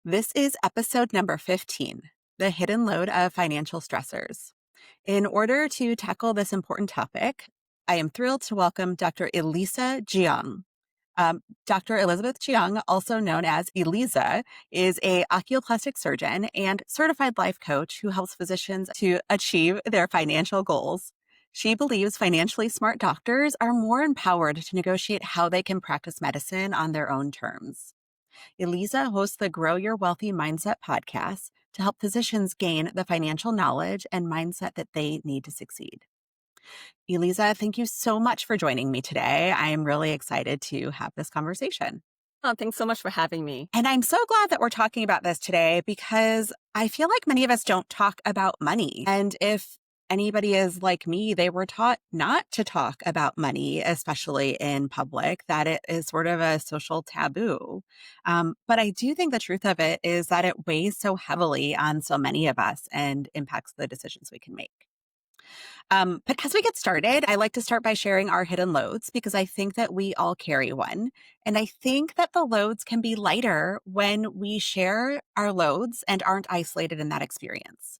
This is episode number 15, The Hidden Load of Financial Stressors. In order to tackle this important topic, I am thrilled to welcome Dr. Elisa Chiang. Dr. Elizabeth Chiang, also known as Elisa, is a oculoplastic surgeon and certified life coach who helps physicians to achieve their financial goals. She believes financially smart doctors are more empowered to negotiate how they can practice medicine on their own terms. Elisa hosts the Grow Your Wealthy Mindset podcast to help physicians gain the financial knowledge and mindset that they need to succeed. Elisa, thank you so much for joining me today. I am really excited to have this conversation. Oh, thanks so much for having me. And I'm so glad that we're talking about this today because I feel like many of us don't talk about money. And if anybody is like me, they were taught not to talk about money, especially in public, that it is sort of a social taboo. But I do think the truth of it is that it weighs so heavily on so many of us and impacts the decisions we can make. But as we get started, I like to start by sharing our hidden loads because I think that we all carry one. And I think that the loads can be lighter when we share our loads and aren't isolated in that experience.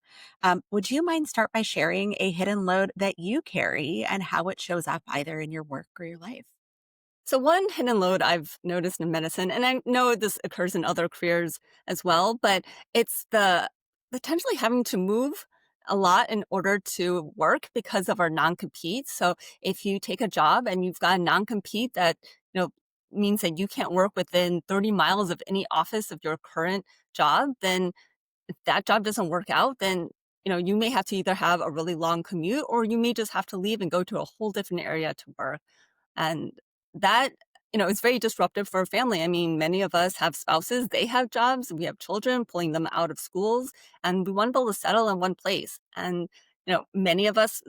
Would you mind start by sharing a hidden load that you carry and how it shows up either in your work or your life? So one hidden load I've noticed in medicine, and I know this occurs in other careers as well, but it's the potentially having to move a lot in order to work because of our non-compete. So if you take a job and you've got a non-compete that, you know, means that you can't work within 30 miles of any office of your current job, then if that job doesn't work out, then you may have to either have a really long commute or you may just have to leave and go to a whole different area to work. And that, is very disruptive for a family. I mean, many of us have spouses, they have jobs, we have children, pulling them out of schools, and we want to be able to settle in one place. And, many of us,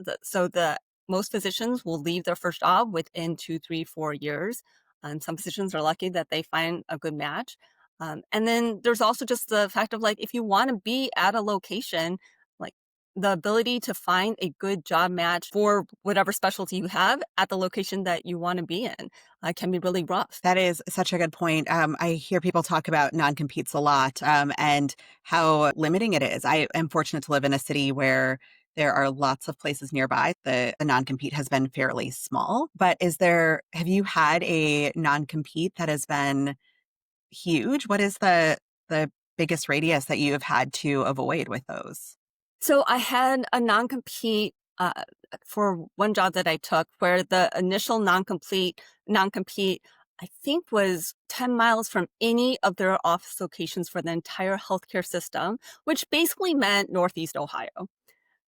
most physicians will leave their first job within 2, 3, 4 years. And some physicians are lucky that they find a good match. And then there's also just the fact of like, if you want to be at a location, like the ability to find a good job match for whatever specialty you have at the location that you want to be in can be really rough. That is such a good point. I hear people talk about non-competes a lot and how limiting it is. I am fortunate to live in a city where there are lots of places nearby. The non-compete has been fairly small, but have you had a non-compete that has been huge? What is the biggest radius that you have had to avoid with those? So I had a non-compete for one job that I took where the initial non-compete, I think was 10 miles from any of their office locations for the entire healthcare system, which basically meant Northeast Ohio.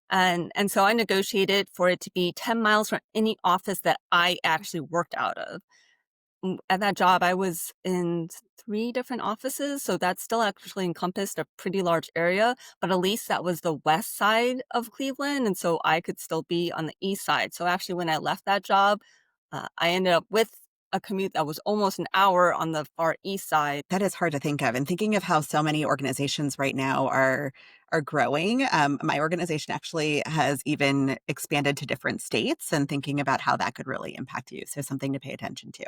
And so I negotiated for it to be 10 miles from any office that I actually worked out of. At that job, I was in 3 different offices, so that still actually encompassed a pretty large area, but at least that was the west side of Cleveland, and so I could still be on the east side. So actually, when I left that job, I ended up with a commute that was almost an hour on the far east side. That is hard to think of. And thinking of how so many organizations right now are growing. My organization actually has even expanded to different states and thinking about how that could really impact you. So something to pay attention to.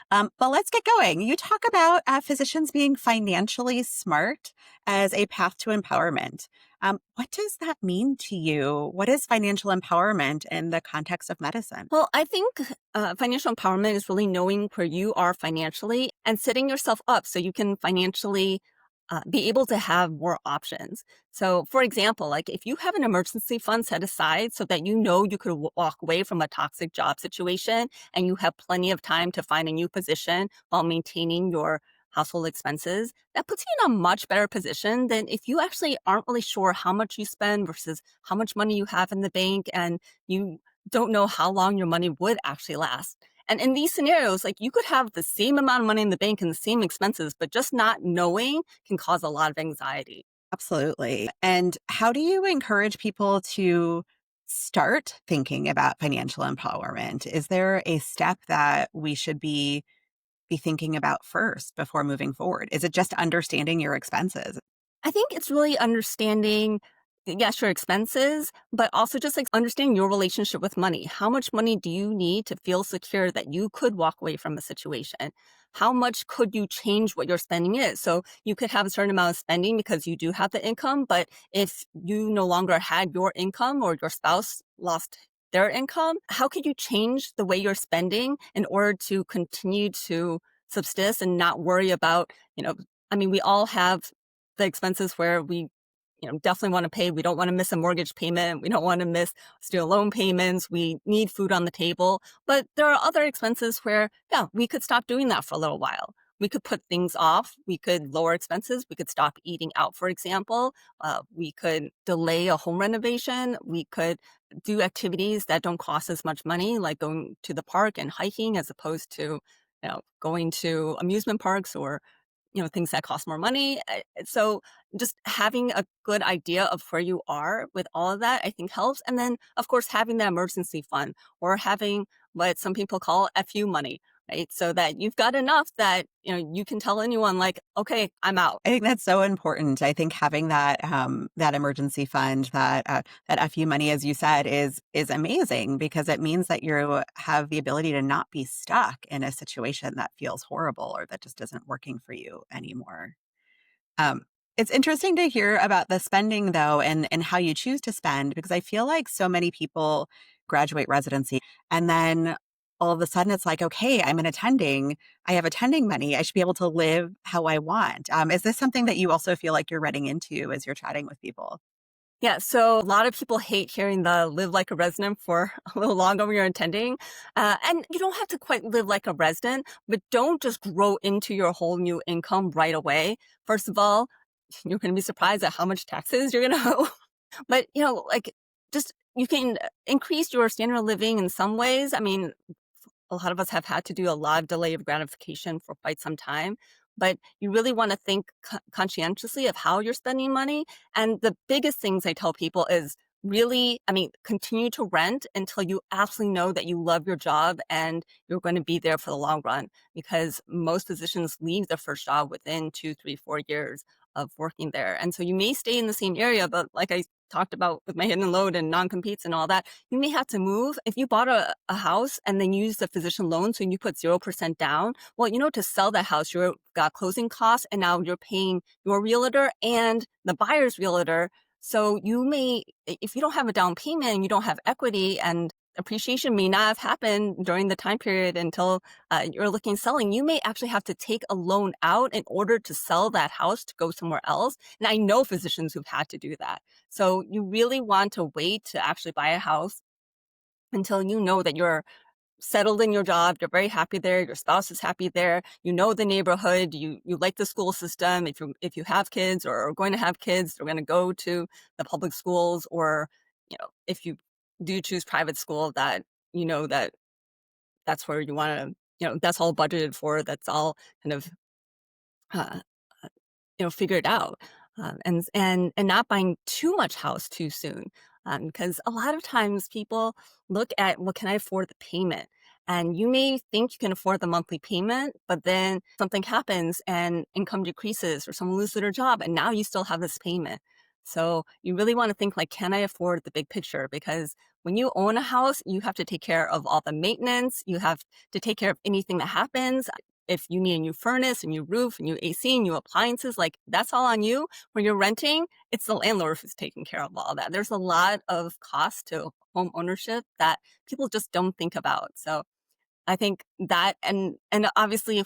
But let's get going. You talk about physicians being financially smart as a path to empowerment. What does that mean to you? What is financial empowerment in the context of medicine? Well, I think financial empowerment is really knowing where you are financially and setting yourself up so you can financially be able to have more options. So, for example, like if you have an emergency fund set aside so that you could walk away from a toxic job situation and you have plenty of time to find a new position while maintaining your household expenses, that puts you in a much better position than if you actually aren't really sure how much you spend versus how much money you have in the bank and you don't know how long your money would actually last. And in these scenarios, like you could have the same amount of money in the bank and the same expenses, but just not knowing can cause a lot of anxiety. Absolutely. And how do you encourage people to start thinking about financial empowerment? Is there a step that we should be thinking about first before moving forward? Is it just understanding your expenses? I think it's really understanding yes, your expenses, but also just like understanding your relationship with money. How much money do you need to feel secure that you could walk away from a situation? How much could you change what your spending is? So you could have a certain amount of spending because you do have the income, but if you no longer had your income or your spouse lost their income, how could you change the way you're spending in order to continue to subsist and not worry about, I mean, we all have the expenses where we definitely want to pay. We don't want to miss a mortgage payment. We don't want to miss student loan payments. We need food on the table. But there are other expenses where, yeah, we could stop doing that for a little while. We could put things off. We could lower expenses. We could stop eating out, for example. We could delay a home renovation. We could do activities that don't cost as much money, like going to the park and hiking, as opposed to, going to amusement parks or things that cost more money. So just having a good idea of where you are with all of that, I think helps. And then, of course, having the emergency fund or having what some people call FU money, right? So that you've got enough that, you can tell anyone like, okay, I'm out. I think that's so important. I think having that emergency fund, that FU money, as you said, is amazing because it means that you have the ability to not be stuck in a situation that feels horrible or that just isn't working for you anymore. Um, it's interesting to hear about the spending though, and how you choose to spend because I feel like so many people graduate residency and then all of a sudden it's like, okay, I have attending money. I should be able to live how I want. Is this something that you also feel like you're running into as you're chatting with people? Yeah, so a lot of people hate hearing the live like a resident for a little longer when you're attending. And you don't have to quite live like a resident, but don't just grow into your whole new income right away. First of all, you're going to be surprised at how much taxes you're going to owe. But, like just you can increase your standard of living in some ways. I mean, a lot of us have had to do a lot of delay of gratification for quite some time. But you really want to think conscientiously of how you're spending money. And the biggest things I tell people is really, I mean, continue to rent until you absolutely know that you love your job and you're going to be there for the long run. Because most physicians leave their first job within 2, 3, 4 years of working there. And so you may stay in the same area, but like I talked about with my hidden load and non-competes and all that, you may have to move. If you bought a house and then use the physician loan, so you put 0% down, well, to sell that house, you've got closing costs and now you're paying your realtor and the buyer's realtor. So you may, if you don't have a down payment and you don't have equity and appreciation may not have happened during the time period until you're looking selling, you may actually have to take a loan out in order to sell that house to go somewhere else. And I know physicians who've had to do that. So you really want to wait to actually buy a house until you know that you're settled in your job, you're very happy there, your spouse is happy there, you know the neighborhood, you like the school system. If you have kids or are going to have kids, they're going to go to the public schools, or if you do choose private school, that that that's where you want to, that's all budgeted for, that's all kind of uh, figure it out, and not buying too much house too soon, because a lot of times people look at, well, can I afford the payment? And you may think you can afford the monthly payment, but then something happens and income decreases or someone loses their job, and now you still have this payment. So you really want to think like, can I afford the big picture? Because when you own a house, you have to take care of all the maintenance. You have to take care of anything that happens. If you need a new furnace, a new roof, a new AC, new appliances, like that's all on you. When you're renting, it's the landlord who's taking care of all that. There's a lot of cost to home ownership that people just don't think about. So I think that, and obviously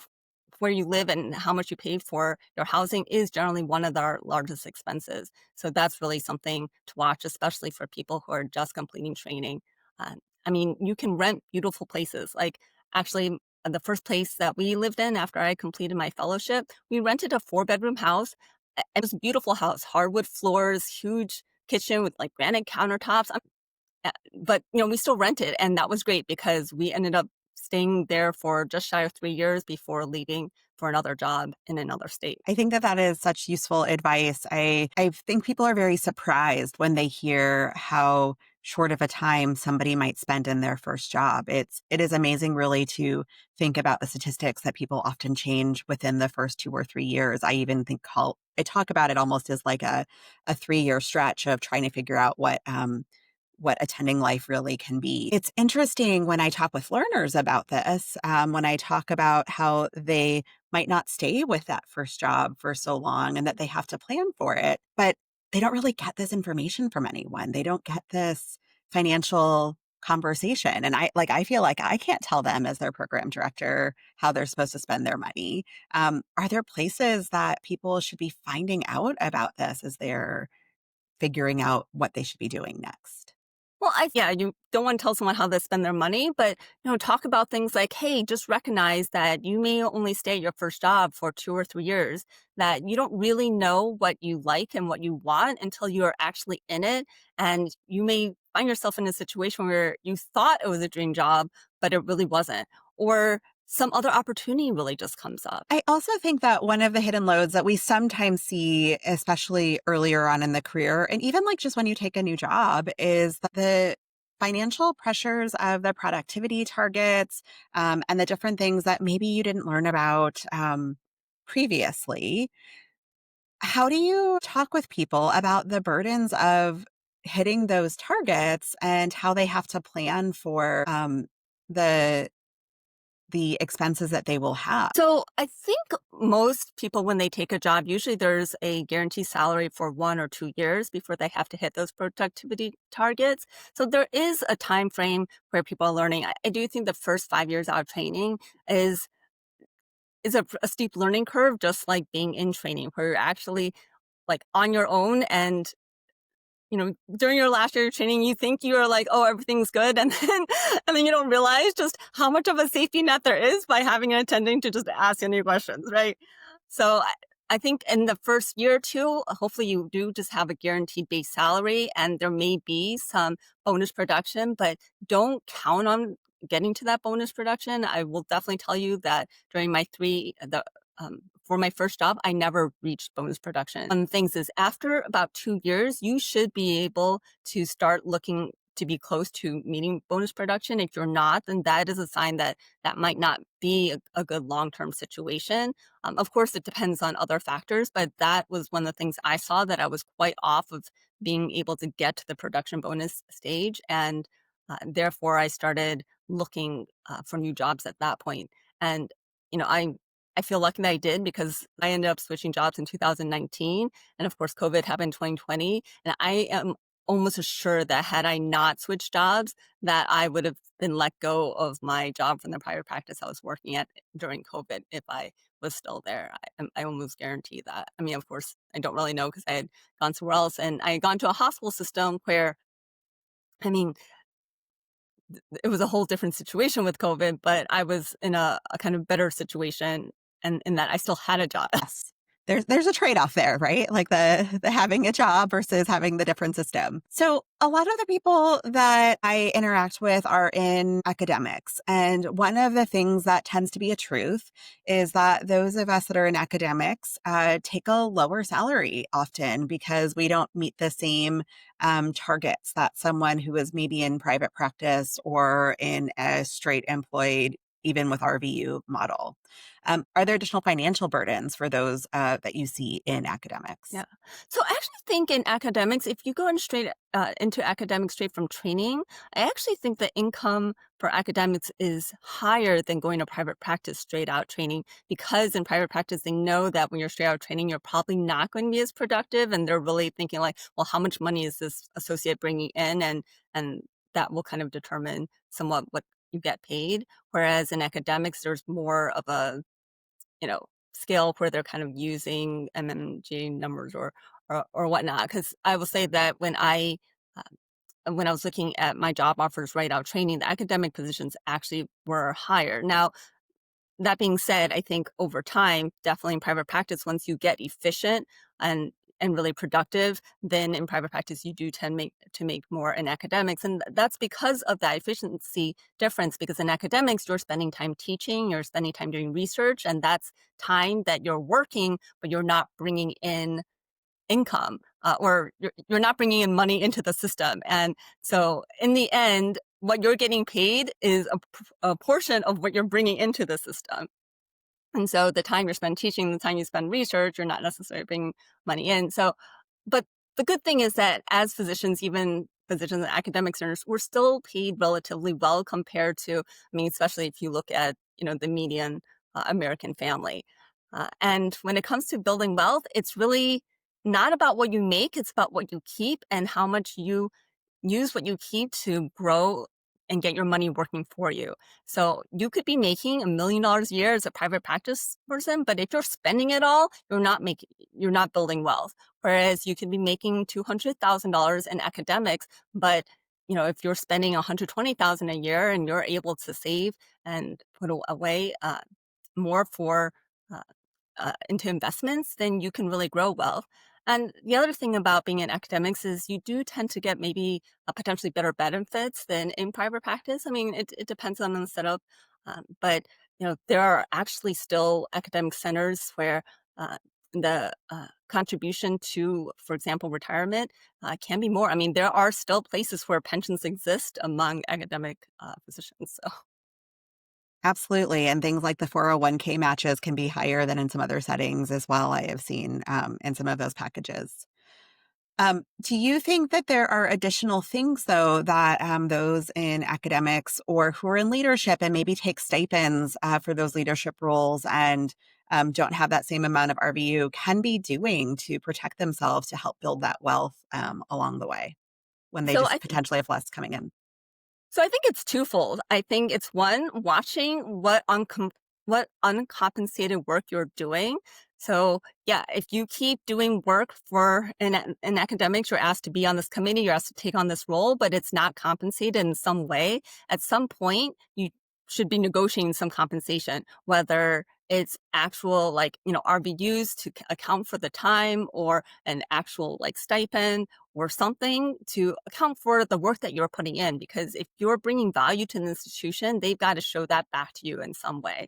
where you live and how much you pay for your housing is generally one of our largest expenses. So that's really something to watch, especially for people who are just completing training. I mean, you can rent beautiful places. Like actually, the first place that we lived in after I completed my fellowship, we rented a 4-bedroom house. It was a beautiful house, hardwood floors, huge kitchen with like granite countertops. But we still rented, and that was great because we ended up staying there for just shy of 3 years before leaving for another job in another state. I think that is such useful advice. I think people are very surprised when they hear how short of a time somebody might spend in their first job. It is amazing really to think about the statistics that people often change within the first 2 or 3 years. I even I talk about it almost as like a 3 year stretch of trying to figure out what attending life really can be. It's interesting when I talk with learners about this, when I talk about how they might not stay with that first job for so long and that they have to plan for it, but they don't really get this information from anyone. They don't get this financial conversation. And I feel like I can't tell them as their program director how they're supposed to spend their money. Are there places that people should be finding out about this as they're figuring out what they should be doing next? Well, yeah, you don't want to tell someone how they spend their money, but talk about things like, hey, just recognize that you may only stay at your first job for 2 or 3 years, that you don't really know what you like and what you want until you are actually in it. And you may find yourself in a situation where you thought it was a dream job, but it really wasn't. Or some other opportunity really just comes up. I also think that one of the hidden loads that we sometimes see, especially earlier on in the career, and even like just when you take a new job, is the financial pressures of the productivity targets, and the different things that maybe you didn't learn about previously. How do you talk with people about the burdens of hitting those targets and how they have to plan for the the expenses that they will have? So I think most people, when they take a job, usually there's a guaranteed salary for 1 or 2 years before they have to hit those productivity targets. So there is a time frame where people are learning. I do think the first 5 years out of training is a steep learning curve, just like being in training, where you're actually like on your own. And during your last year of training, you think you are like, oh, everything's good. And then you don't realize just how much of a safety net there is by having an attending to just ask any questions, right? So I think in the first year or two, hopefully you do just have a guaranteed base salary and there may be some bonus production, but don't count on getting to that bonus production. I will definitely tell you that during for my first job, I never reached bonus production. One of the things is after about 2 years, you should be able to start looking to be close to meeting bonus production. If you're not, then that is a sign that that might not be a good long-term situation. Of course, it depends on other factors, but that was one of the things I saw, that I was quite off of being able to get to the production bonus stage. And therefore, I started looking for new jobs at that point. And, you know, I I feel lucky that I did, because I ended up switching jobs in 2019, and of course, COVID happened in 2020, and I am almost assured that had I not switched jobs, that I would have been let go of my job from the private practice I was working at during COVID if I was still there. I almost guarantee that. I mean, of course, I don't really know because I had gone somewhere else, and I had gone to a hospital system where, I mean, it was a whole different situation with COVID, but I was in a kind of better situation, and in that I still had a job. Yes. There's a trade-off there, right? Like the having a job versus having the different system. So a lot of the people that I interact with are in academics. And one of the things that tends to be a truth is that those of us that are in academics take a lower salary often because we don't meet the same targets that someone who is maybe in private practice or in a straight employed, even with RVU model. Are there additional financial burdens for those that you see in academics? Yeah. So I actually think in academics, if you go in straight into academics straight from training, I actually think the income for academics is higher than going to private practice straight out training, because in private practice, they know that when you're straight out training, you're probably not going to be as productive. And they're really thinking like, well, how much money is this associate bringing in? And that will kind of determine somewhat what you get paid. Whereas in academics, there's more of a scale where they're kind of using MMG numbers or whatnot. Because I will say that when I was looking at my job offers right out training, the academic positions actually were higher. Now, that being said, I think over time, definitely in private practice, once you get efficient and really productive, then in private practice you do to make more in academics, and that's because of that efficiency difference. Because in academics, you're spending time teaching, you're spending time doing research, and that's time that you're working, but you're not bringing in income, or you're not bringing in money into the system. And so in the end, what you're getting paid is a portion of what you're bringing into the system. And so the time you spend teaching, the time you spend research, you're not necessarily bringing money in. So, but the good thing is that as physicians, even physicians in academic centers, we're still paid relatively well compared to, I mean, especially if you look at, the median American family. And when it comes to building wealth, it's really not about what you make, it's about what you keep and how much you use what you keep to grow and get your money working for you. So you could be making $1 million a year as a private practice person, but if you're spending it all, you're not building wealth. Whereas you could be making $200,000 in academics, but if you're spending $120,000 a year and you're able to save and put away more for uh, into investments, then you can really grow wealth. And the other thing about being in academics is you do tend to get maybe potentially better benefits than in private practice. I mean, it depends on the setup, but there are actually still academic centers where the contribution to, for example, retirement can be more. I mean, there are still places where pensions exist among academic physicians. So. Absolutely, and things like the 401k matches can be higher than in some other settings as well, I have seen, in some of those packages. Do you think that there are additional things, though, that those in academics or who are in leadership and maybe take stipends for those leadership roles and don't have that same amount of RVU can be doing to protect themselves to help build that wealth along the way when they So just I potentially have less coming in? So I think it's twofold. I think it's one, watching what uncompensated work you're doing. So yeah, if you keep doing work in academics, you're asked to be on this committee, you're asked to take on this role, but it's not compensated in some way. At some point, you should be negotiating some compensation, whether it's actual RVUs to account for the time or an actual stipend or something to account for the work that you're putting in. Because if you're bringing value to an institution, they've got to show that back to you in some way.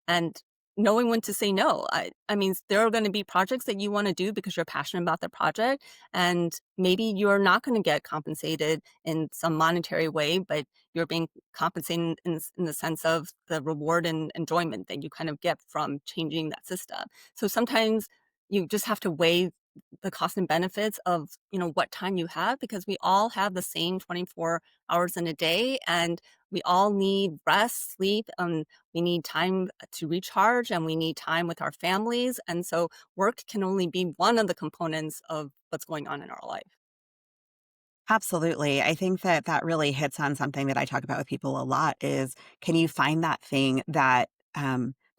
And knowing when to say no. I mean, there are going to be projects that you want to do because you're passionate about the project, and maybe you're not going to get compensated in some monetary way, but you're being compensated in the sense of the reward and enjoyment that you kind of get from changing that system. So sometimes you just have to weigh the cost and benefits of what time you have, because we all have the same 24 hours in a day, and we all need rest, sleep, we need time to recharge, and we need time with our families. And so work can only be one of the components of what's going on in our life. Absolutely. I think that that really hits on something that I talk about with people a lot is can you find that thing that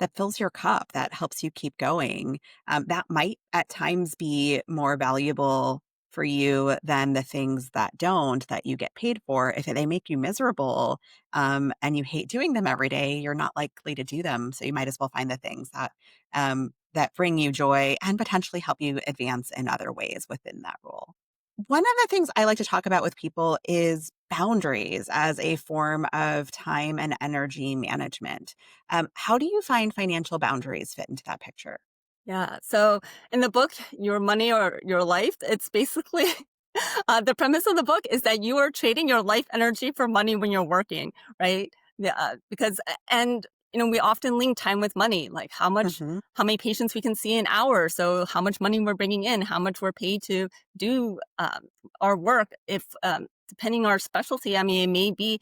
that fills your cup, that helps you keep going? That might at times be more valuable for you than the things that don't, that you get paid for. If they make you miserable and you hate doing them every day, you're not likely to do them. So you might as well find the things that bring you joy and potentially help you advance in other ways within that role. One of the things I like to talk about with people is boundaries as a form of time and energy management. How do you find financial boundaries fit into that picture? Yeah. So in the book, Your Money or Your Life, it's basically the premise of the book is that you are trading your life energy for money when you're working, right? Yeah, and we often link time with money, like Hmm. how many patients we can see an hour, so how much money we're bringing in, how much we're paid to do our work. If depending on our specialty, I mean, it may be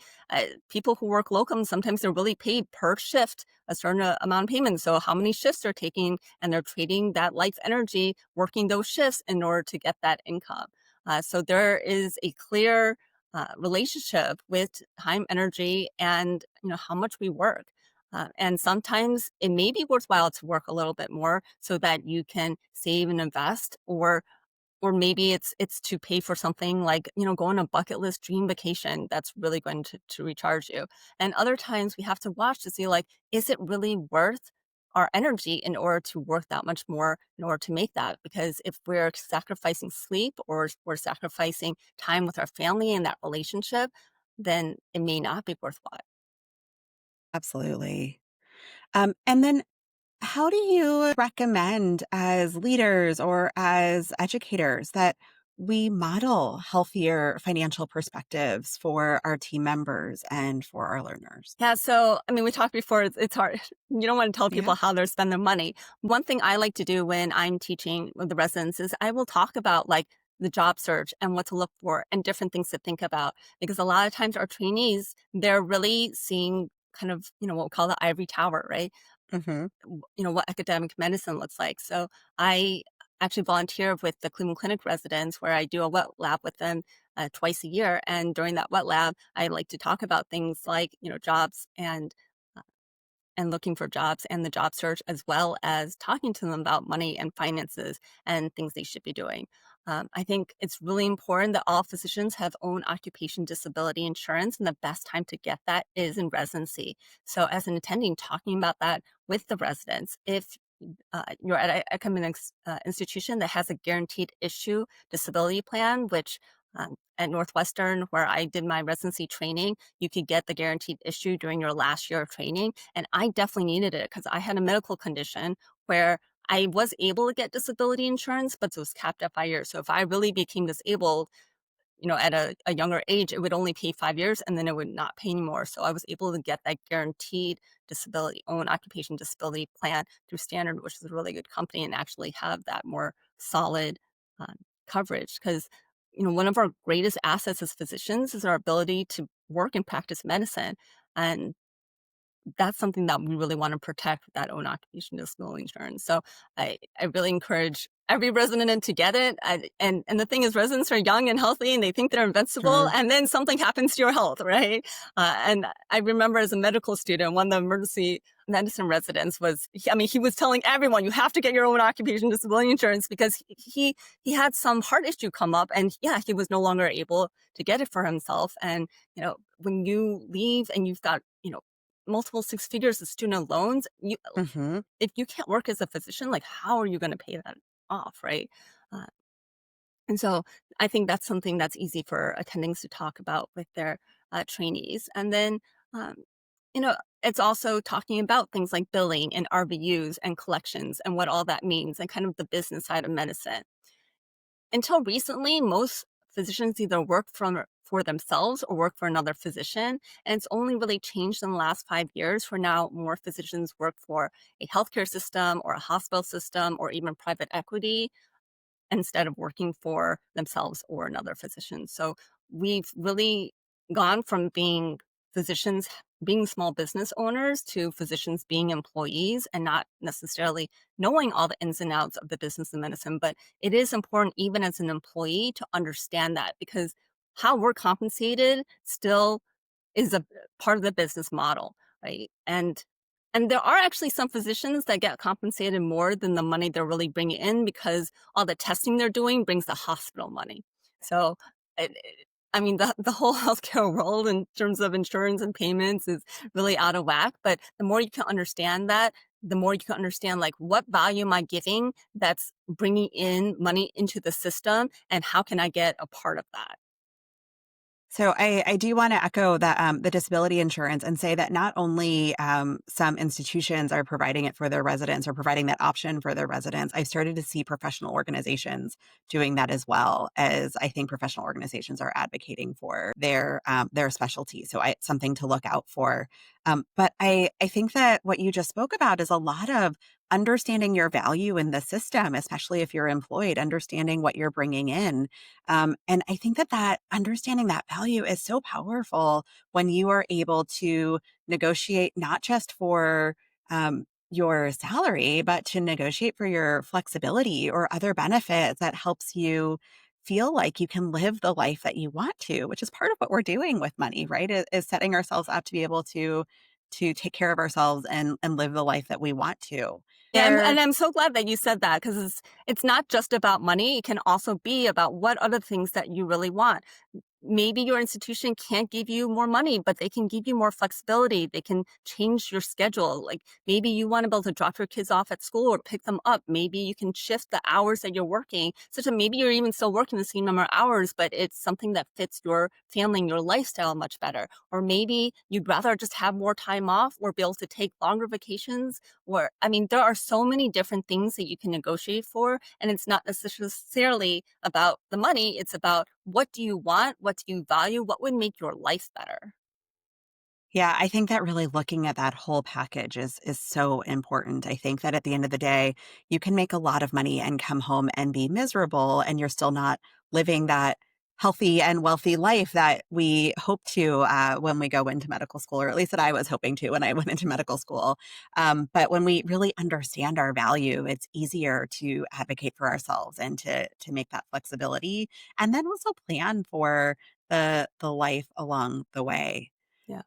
people who work locum. Sometimes they're really paid per shift a certain amount of payment. So how many shifts they're taking, and they're trading that life energy working those shifts in order to get that income. So there is a clear relationship with time, energy, and how much we work. And sometimes it may be worthwhile to work a little bit more so that you can save and invest, or maybe it's to pay for something like go on a bucket list dream vacation that's really going to recharge you. And other times we have to watch to see, like, is it really worth our energy in order to work that much more in order to make that? Because if we're sacrificing sleep or we're sacrificing time with our family and that relationship, then it may not be worthwhile. Absolutely. And then How do you recommend as leaders or as educators that we model healthier financial perspectives for our team members and for our learners? Yeah, so I mean, we talked before, it's hard. You don't want to tell Yeah. people how they spend their money. One thing I like to do when I'm teaching with the residents is I will talk about like the job search and what to look for and different things to think about. Because a lot of times our trainees, they're really seeing kind of, what we call the ivory tower, right? Hmm. What academic medicine looks like. So I actually volunteer with the Cleveland Clinic residents where I do a wet lab with them twice a year. And during that wet lab, I like to talk about things like, jobs uh, and looking for jobs and the job search, as well as talking to them about money and finances and things they should be doing. I think it's really important that all physicians have own occupation disability insurance, and the best time to get that is in residency. So, as an attending, talking about that with the residents, if you're at an academic institution that has a guaranteed issue disability plan, which at Northwestern, where I did my residency training, you could get the guaranteed issue during your last year of training. And I definitely needed it because I had a medical condition where I was able to get disability insurance, but it was capped at 5 years. So if I really became disabled, at a younger age, it would only pay 5 years and then it would not pay anymore. So I was able to get that guaranteed disability, own occupation disability plan through Standard, which is a really good company, and actually have that more solid um, coverage. Because, one of our greatest assets as physicians is our ability to work and practice medicine. And that's something that we really want to protect with that own occupation disability insurance. So I really encourage every resident to get it. And the thing is, residents are young and healthy, and they think they're invincible, Sure. and then something happens to your health, right? And I remember as a medical student, one of the emergency medicine residents he was telling everyone, you have to get your own occupation disability insurance because he had some heart issue come up, and yeah, he was no longer able to get it for himself. And when you leave and you've got multiple six figures of student loans, Hmm. if you can't work as a physician, like, how are you gonna pay that off, right? Uh, and so I think that's something that's easy for attendings to talk about with their trainees. And then, um, you know, it's also talking about things like billing and RVUs and collections and what all that means and kind of the business side of medicine. Until recently, most physicians either work for themselves or work for another physician. And it's only really changed in the last 5 years where now more physicians work for a healthcare system or a hospital system or even private equity instead of working for themselves or another physician. So we've really gone from being physicians being small business owners to physicians being employees and not necessarily knowing all the ins and outs of the business of medicine. But it is important, even as an employee, to understand that because how we're compensated still is a part of the business model, right? And there are actually some physicians that get compensated more than the money they're really bringing in because all the testing they're doing brings the hospital money. So, I mean, the whole healthcare world in terms of insurance and payments is really out of whack. But the more you can understand that, the more you can understand like what value am I giving that's bringing in money into the system, and how can I get a part of that? So I do want to echo that the disability insurance and say that not only some institutions are providing it for their residents or providing that option for their residents. I've started to see professional organizations doing that as well, as I think professional organizations are advocating for their specialty. So it's something to look out for. But I think that what you just spoke about is a lot of understanding your value in the system, especially if you're employed, understanding what you're bringing in, and I think that understanding that value is so powerful when you are able to negotiate not just for your salary, but to negotiate for your flexibility or other benefits that helps you feel like you can live the life that you want to, which is part of what we're doing with money, right? Is setting ourselves up to be able to take care of ourselves and live the life that we want to. Yeah, There and I'm so glad that you said that because it's not just about money. It can also be about what other things that you really want. maybe your institution can't give you more money, but they can give you more flexibility. They can change your schedule. Like maybe you want to be able to drop your kids off at school or pick them up. Maybe you can shift the hours that you're working, such that maybe you're even still working the same number of hours, but it's something that fits your family and your lifestyle much better. Or maybe you'd rather just have more time off or be able to take longer vacations. Or, I mean, there are so many different things that you can negotiate for. And it's not necessarily about the money. It's about what do you want? What do you value? What would make your life better? Yeah, I think that really looking at that whole package is so important. I think that at the end of the day, you can make a lot of money and come home and be miserable, and you're still not living that healthy and wealthy life that we hope to when we go into medical school, or at least that I was hoping to when I went into medical school. But when we really understand our value, it's easier to advocate for ourselves and to make that flexibility, and then also plan for the life along the way. Yeah.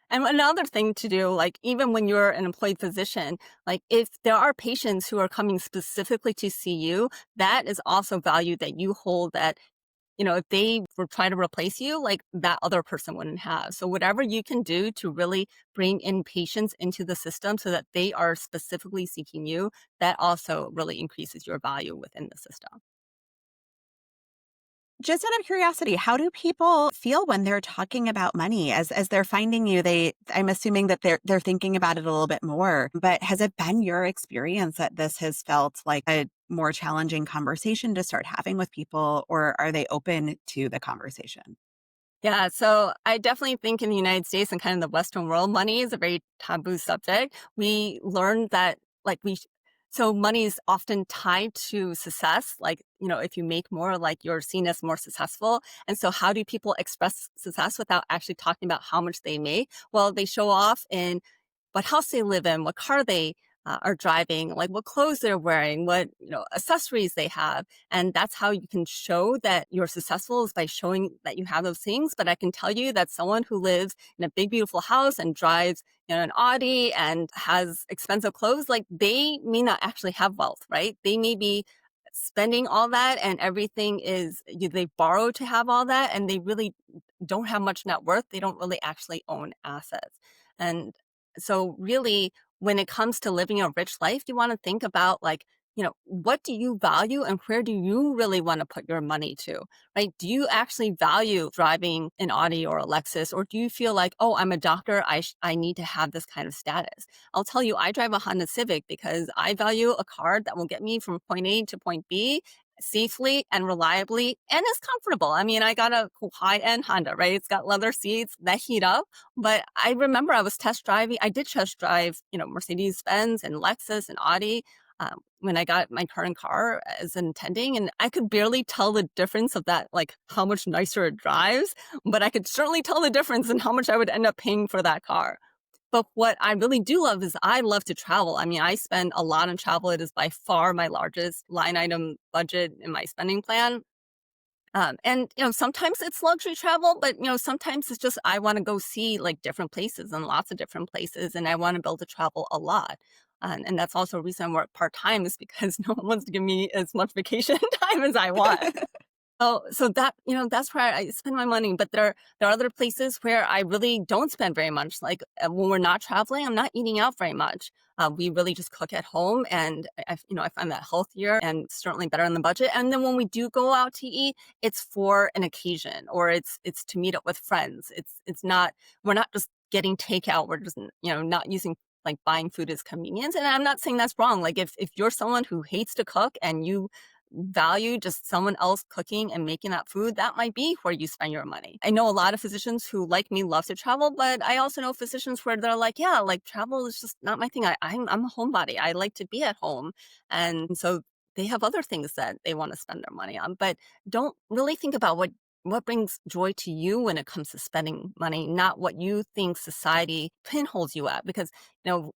And another thing to do, like even when you're an employed physician, like if there are patients who are coming specifically to see you, that is also value that you hold that, if they were trying to replace you, like that other person wouldn't have. So whatever you can do to really bring in patients into the system so that they are specifically seeking you, that also really increases your value within the system. Just out of curiosity, how do people feel when they're talking about money as they're finding you? I'm assuming that they're thinking about it a little bit more, but has it been your experience that this has felt like a more challenging conversation to start having with people, or are they open to the conversation? Yeah, so I definitely think in the United States and kind of the Western world, money is a very taboo subject. We learned that, like, so money is often tied to success. Like, if you make more, like, you're seen as more successful. And so, how do people express success without actually talking about how much they make? Well, they show off in what house they live in, what car they are driving, like what clothes they're wearing, what accessories they have, and that's how you can show that you're successful is by showing that you have those things. But I can tell you that someone who lives in a big beautiful house and drives an Audi and has expensive clothes, like they may not actually have wealth, right? They may be spending all that and everything is they borrow to have all that and they really don't have much net worth. They don't really actually own assets. And so really when it comes to living a rich life, you want to think about like, what do you value and where do you really want to put your money to, right? Do you actually value driving an Audi or a Lexus, or do you feel like, oh, I'm a doctor, I need to have this kind of status? I'll tell you, I drive a Honda Civic because I value a car that will get me from point A to point B safely and reliably and is comfortable. I mean, I got a cool high-end Honda, right? It's got leather seats that heat up. But I remember I did test drive, Mercedes Benz and Lexus and Audi when I got my current car as intending. And I could barely tell the difference of that, like how much nicer it drives, but I could certainly tell the difference in how much I would end up paying for that car. But what I really do love is I love to travel. I mean, I spend a lot on travel. It is by far my largest line item budget in my spending plan. And sometimes it's luxury travel, but sometimes it's just I want to go see like different places and lots of different places, and I want to be able to travel a lot. And that's also a reason I work part time is because no one wants to give me as much vacation time as I want. Oh, so that that's where I spend my money, but there are other places where I really don't spend very much. Like when we're not traveling, I'm not eating out very much. We really just cook at home, and I find that healthier and certainly better on the budget. And then when we do go out to eat, it's for an occasion or it's to meet up with friends. It's not we're not just getting takeout. We're just not using like buying food as convenience. And I'm not saying that's wrong. Like if you're someone who hates to cook and you value just someone else cooking and making that food, that might be where you spend your money. I know a lot of physicians who, like me, love to travel, but I also know physicians where they're like, yeah, like travel is just not my thing. I'm a homebody. I like to be at home. And so they have other things that they want to spend their money on, but don't really think about what brings joy to you when it comes to spending money, not what you think society pinholes you at. Because,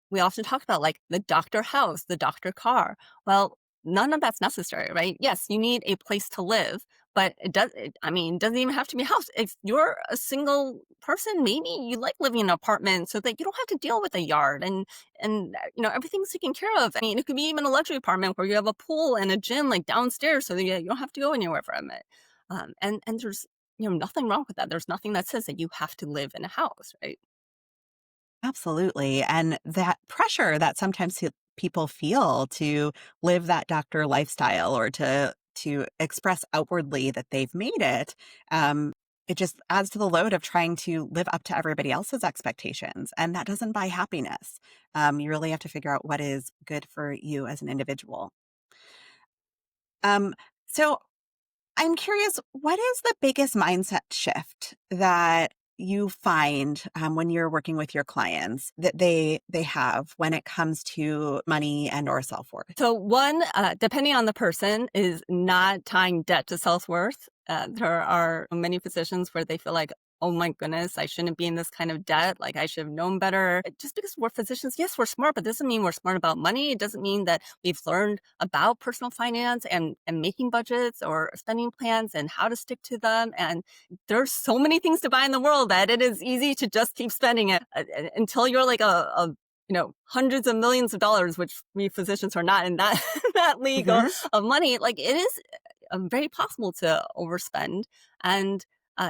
we often talk about like the doctor house, the doctor car. Well, none of that's necessary, right? Yes, you need a place to live, but it doesn't even have to be a house. If you're a single person, maybe you like living in an apartment so that you don't have to deal with a yard and everything's taken care of. I mean, it could be even a luxury apartment where you have a pool and a gym like downstairs so that you don't have to go anywhere from it. And there's nothing wrong with that. There's nothing that says that you have to live in a house, right? Absolutely. And that pressure that sometimes people feel to live that doctor lifestyle or to express outwardly that they've made it, um, it just adds to the load of trying to live up to everybody else's expectations. And that doesn't buy happiness. You really have to figure out what is good for you as an individual. Um, so I'm curious, what is the biggest mindset shift that you find when you're working with your clients that they have when it comes to money and or self-worth? So one, depending on the person, is not tying debt to self-worth. There are many physicians where they feel like, oh my goodness, I shouldn't be in this kind of debt. Like I should have known better. Just because we're physicians, yes, we're smart, but doesn't mean we're smart about money. It doesn't mean that we've learned about personal finance and making budgets or spending plans and how to stick to them. And there's so many things to buy in the world that it is easy to just keep spending it until you're like hundreds of millions of dollars, which we physicians are not in that that league Hmm. of money. Like it is very possible to overspend, and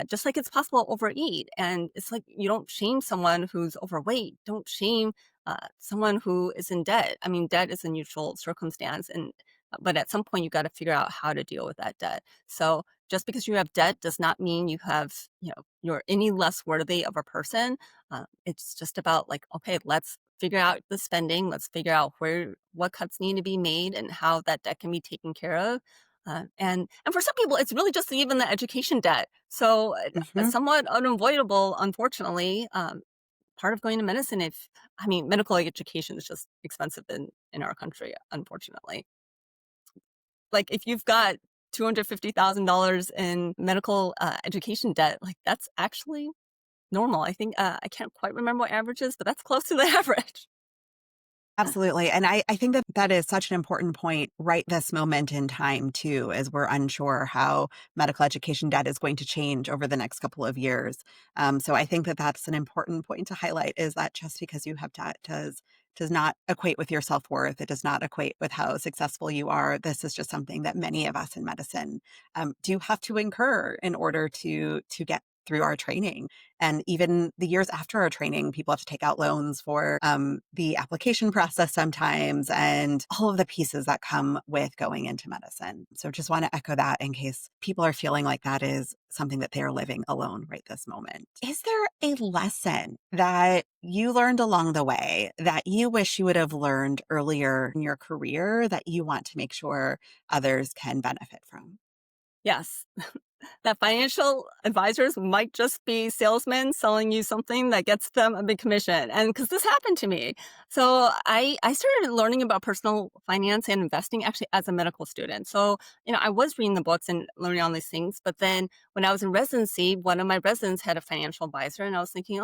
just like it's possible to overeat. And it's like you don't shame someone who's overweight. Don't shame someone who is in debt. I mean, debt is a neutral circumstance, and but at some point you got to figure out how to deal with that debt. So just because you have debt does not mean you have, you're any less worthy of a person. It's just about like, okay, let's figure out the spending. Let's figure out what cuts need to be made and how that debt can be taken care of. And for some people, it's really just even the education debt. So Hmm. somewhat unavoidable, unfortunately. Part of going to medicine, if I mean, medical education is just expensive in our country, unfortunately. Like if you've got $250,000 in medical education debt, like that's actually normal. I think I can't quite remember what average is, but that's close to the average. Absolutely. And I think that that is such an important point right this moment in time, too, as we're unsure how medical education debt is going to change over the next couple of years. So I think that that's an important point to highlight is that just because you have debt does not equate with your self-worth. It does not equate with how successful you are. This is just something that many of us in medicine do have to incur in order to get through our training. And even the years after our training, people have to take out loans for the application process sometimes and all of the pieces that come with going into medicine. So just want to echo that in case people are feeling like that is something that they're living alone right this moment. Is there a lesson that you learned along the way that you wish you would have learned earlier in your career that you want to make sure others can benefit from? Yes. That financial advisors might just be salesmen selling you something that gets them a big commission. And because this happened to me. So I started learning about personal finance and investing actually as a medical student. So, I was reading the books and learning all these things. But then when I was in residency, one of my residents had a financial advisor. And I was thinking,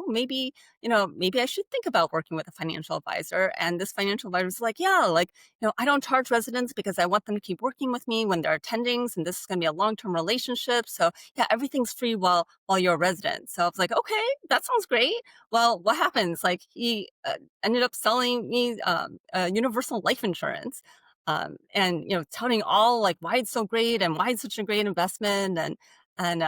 maybe, maybe I should think about working with a financial advisor. And this financial advisor was like, yeah, like, I don't charge residents because I want them to keep working with me when they're attendings, and this is going to be a long-term relationship. So yeah, everything's free while you're a resident. So I was like, okay, that sounds great. Well, what happens? Like he ended up selling me universal life insurance, and telling all like why it's so great and why it's such a great investment, and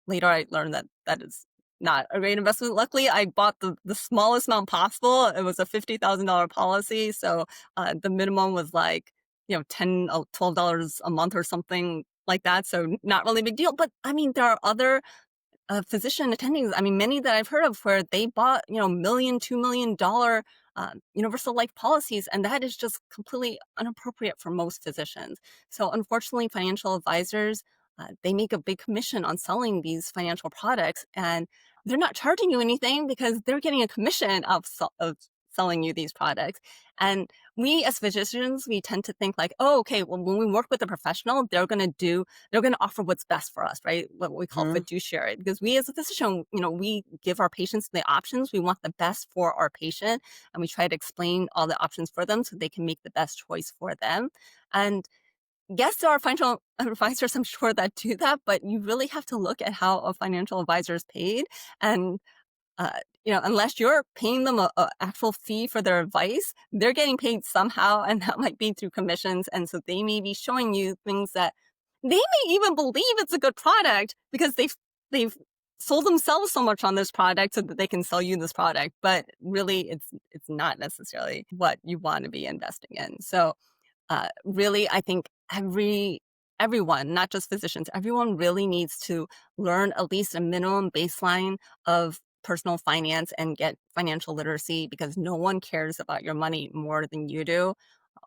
later I learned that that is not a great investment. Luckily, I bought the smallest amount possible. It was a $50,000 policy, so the minimum was like, $12 a month or something like that. So not really a big deal. But I mean, there are other physician attendings. I mean, many that I've heard of where they bought, million, $2 million universal life policies, and that is just completely inappropriate for most physicians. So, unfortunately, financial advisors they make a big commission on selling these financial products, and they're not charging you anything because they're getting a commission of selling you these products. And we as physicians, we tend to think like, oh, okay, well, when we work with a professional, they're going to offer what's best for us, right? What we call Mhm. fiduciary. Because we as a physician, we give our patients the options. We want the best for our patient, and we try to explain all the options for them so they can make the best choice for them. And yes, there are financial advisors, I'm sure, that do that, but you really have to look at how a financial advisor is paid. And unless you're paying them a actual fee for their advice, they're getting paid somehow, and that might be through commissions. And so they may be showing you things that they may even believe it's a good product because they've sold themselves so much on this product so that they can sell you this product, but really it's not necessarily what you want to be investing in. So really, I think everyone, not just physicians, everyone really needs to learn at least a minimum baseline of personal finance and get financial literacy, because no one cares about your money more than you do,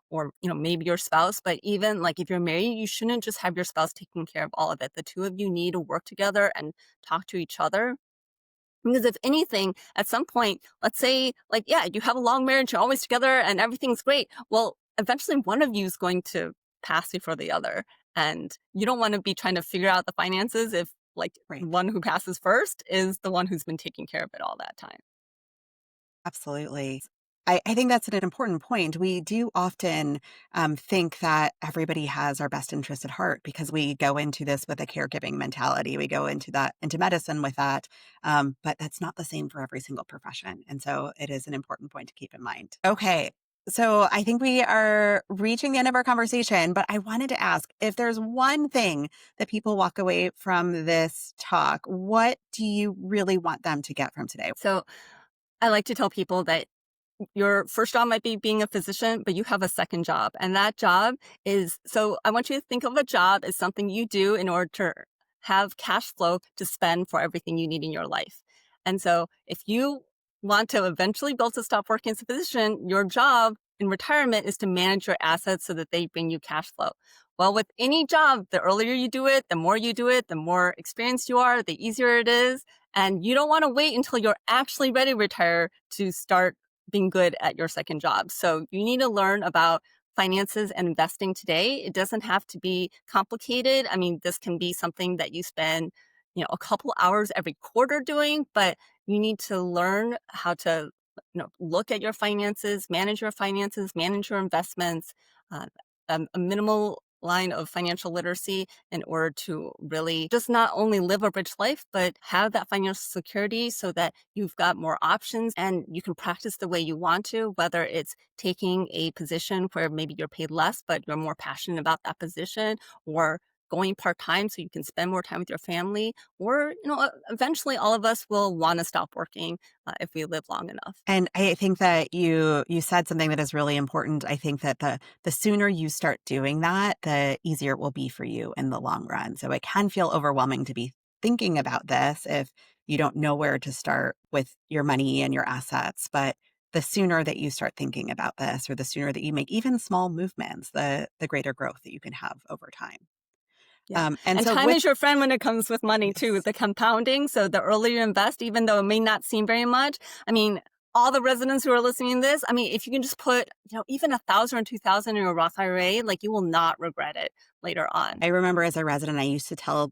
or maybe your spouse. But even like if you're married, you shouldn't just have your spouse taking care of all of it. The two of you need to work together and talk to each other, because if anything, at some point, let's say, like, yeah, you have a long marriage, you're always together and everything's great. Well, eventually one of you is going to pass before the other. And you don't want to be trying to figure out the finances if, like, the Right. one who passes first is the one who's been taking care of it all that time. Absolutely. I think that's an important point. We do often think that everybody has our best interest at heart because we go into this with a caregiving mentality. We go into medicine with that, but that's not the same for every single profession. And so it is an important point to keep in mind. Okay. So I think we are reaching the end of our conversation, but I wanted to ask if there's one thing that people walk away from this talk, what do you really want them to get from today? So I like to tell people that your first job might be being a physician, but you have a second job. And that job is, so I want you to think of a job as something you do in order to have cash flow to spend for everything you need in your life. And so if you want to eventually be able to stop working as a physician, your job in retirement is to manage your assets so that they bring you cash flow. Well, with any job, the earlier you do it, the more you do it, the more experienced you are, the easier it is. And you don't want to wait until you're actually ready to retire to start being good at your second job. So you need to learn about finances and investing today. It doesn't have to be complicated. I mean, this can be something that you spend, a couple hours every quarter doing, but you need to learn how to, look at your finances, manage your investments, uh, a minimal line of financial literacy in order to really just not only live a rich life, but have that financial security so that you've got more options and you can practice the way you want to, whether it's taking a position where maybe you're paid less, but you're more passionate about that position, or going part-time so you can spend more time with your family, or, eventually all of us will want to stop working if we live long enough. And I think that you said something that is really important. I think that the sooner you start doing that, the easier it will be for you in the long run. So it can feel overwhelming to be thinking about this if you don't know where to start with your money and your assets. But the sooner that you start thinking about this, or the sooner that you make even small movements, the greater growth that you can have over time. Yeah. And And so time with is your friend when it comes with money too, yes. the compounding. So the earlier you invest, even though it may not seem very much, I mean, all the residents who are listening to this, I mean, if you can just put, even 1,000 or 2,000 in your Roth IRA, like you will not regret it later on. I remember as a resident, I used to talk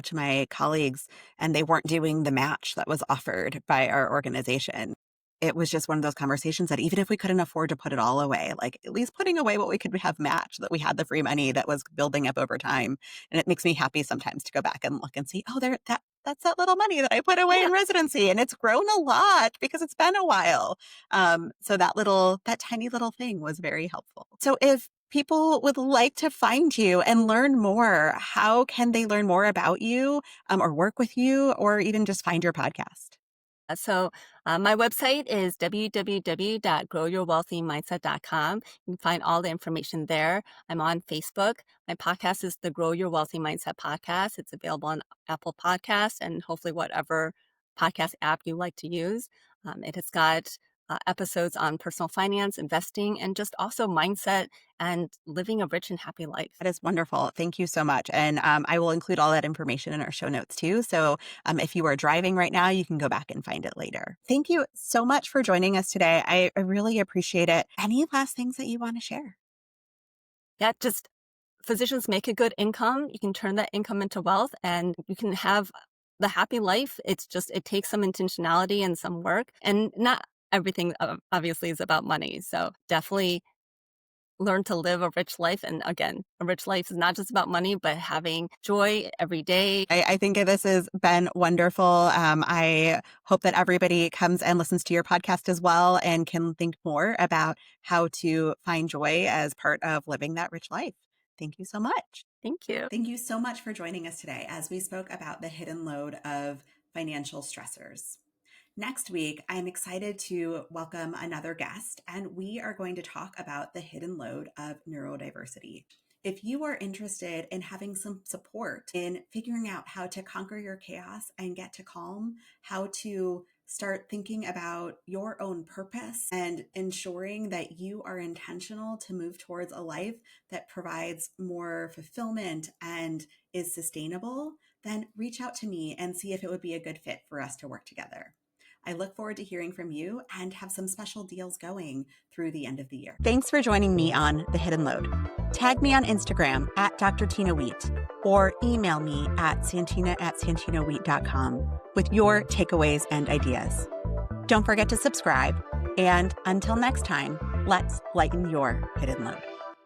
to my colleagues and they weren't doing the match that was offered by our organization. It was just one of those conversations that even if we couldn't afford to put it all away, like at least putting away what we could have matched, that we had the free money that was building up over time. And it makes me happy sometimes to go back and look and see, oh, that's that little money that I put away Yeah. in residency. And it's grown a lot because it's been a while. So that tiny little thing was very helpful. So if people would like to find you and learn more, how can they learn more about you, or work with you, or even just find your podcast? So my website is www.growyourwealthymindset.com. You can find all the information there. I'm on Facebook. My podcast is the Grow Your Wealthy Mindset podcast. It's available on Apple Podcasts and hopefully whatever podcast app you like to use. It has got episodes on personal finance, investing, and just also mindset and living a rich and happy life. That is wonderful. Thank you so much. And I will include all that information in our show notes too. So if you are driving right now, you can go back and find it later. Thank you so much for joining us today. I really appreciate it. Any last things that you want to share? Yeah, just physicians make a good income. You can turn that income into wealth and you can have the happy life. It's just, it takes some intentionality and some work, and not everything obviously is about money. So definitely learn to live a rich life. And again, a rich life is not just about money, but having joy every day. I think this has been wonderful. I hope that everybody comes and listens to your podcast as well and can think more about how to find joy as part of living that rich life. Thank you so much. Thank you. Thank you so much for joining us today as we spoke about the hidden load of financial stressors. Next week, I'm excited to welcome another guest, and we are going to talk about the hidden load of neurodiversity. If you are interested in having some support in figuring out how to conquer your chaos and get to calm, how to start thinking about your own purpose and ensuring that you are intentional to move towards a life that provides more fulfillment and is sustainable, then reach out to me and see if it would be a good fit for us to work together. I look forward to hearing from you and have some special deals going through the end of the year. Thanks for joining me on The Hidden Load. Tag me on Instagram at Dr. Tina Wheat or email me at santina@santinawheat.com with your takeaways and ideas. Don't forget to subscribe. And until next time, let's lighten your hidden load.